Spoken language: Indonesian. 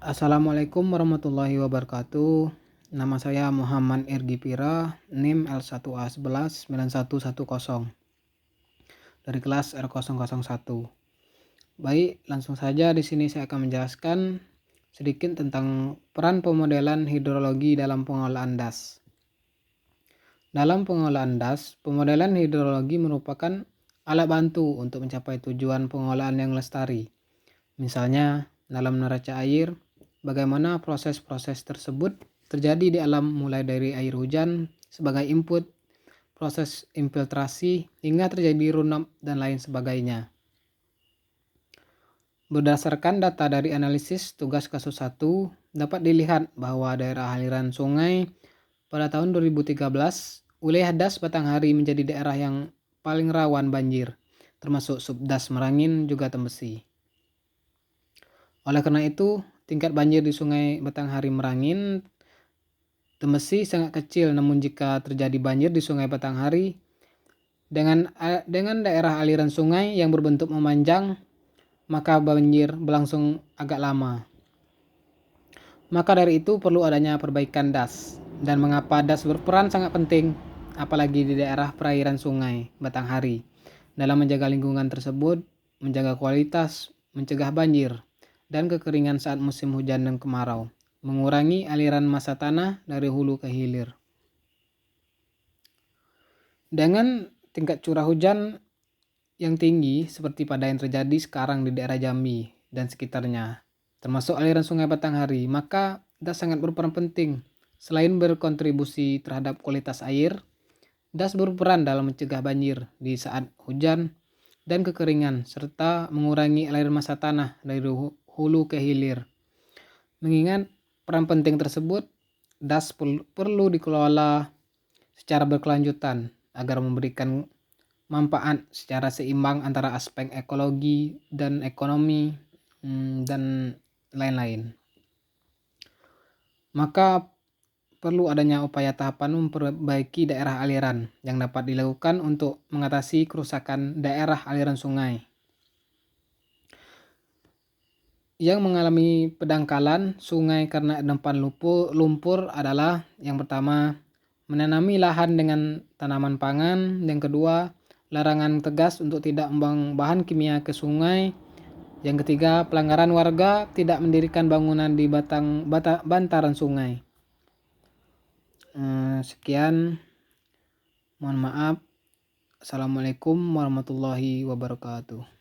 Assalamualaikum warahmatullahi wabarakatuh. Nama saya Muhammad Irgi Pira, NIM L1A119110 dari kelas R001. Baik, langsung saja di sini saya akan menjelaskan sedikit tentang peran pemodelan hidrologi dalam pengelolaan das. Dalam pengelolaan das, pemodelan hidrologi merupakan alat bantu untuk mencapai tujuan pengelolaan yang lestari. Misalnya, dalam neraca air, bagaimana proses-proses tersebut terjadi di alam mulai dari air hujan sebagai input, proses infiltrasi, hingga terjadi runap dan lain sebagainya. Berdasarkan data dari analisis tugas kasus 1, dapat dilihat bahwa daerah aliran sungai pada tahun 2013, wilayah das Batanghari menjadi daerah yang paling rawan banjir, termasuk subdas Merangin juga Tembesi. Oleh karena itu, tingkat banjir di Sungai Batanghari Merangin Tembesi sangat kecil, namun jika terjadi banjir di Sungai Batanghari dengan daerah aliran sungai yang berbentuk memanjang, maka banjir berlangsung agak lama. Maka dari itu perlu adanya perbaikan das. Dan mengapa das berperan sangat penting, apalagi di daerah perairan Sungai Batanghari, dalam menjaga lingkungan tersebut, menjaga kualitas, mencegah banjir dan kekeringan saat musim hujan dan kemarau, mengurangi aliran massa tanah dari hulu ke hilir. Dengan tingkat curah hujan yang tinggi seperti pada yang terjadi sekarang di daerah Jambi dan sekitarnya, termasuk aliran Sungai Batanghari, maka das sangat berperan penting. Selain berkontribusi terhadap kualitas air, das berperan dalam mencegah banjir di saat hujan dan kekeringan, serta mengurangi aliran massa tanah dari hulu ke hilir. Mengingat peran penting tersebut, das perlu dikelola secara berkelanjutan agar memberikan manfaat secara seimbang antara aspek ekologi dan ekonomi dan lain-lain. Maka perlu adanya upaya tahapan memperbaiki daerah aliran yang dapat dilakukan untuk mengatasi kerusakan daerah aliran sungai yang mengalami pendangkalan sungai karena endapan lumpur adalah: yang pertama, menanami lahan dengan tanaman pangan; yang kedua, larangan tegas untuk tidak membuang bahan kimia ke sungai; yang ketiga, pelanggaran warga tidak mendirikan bangunan di bantaran sungai. Sekian, mohon maaf. Assalamualaikum warahmatullahi wabarakatuh.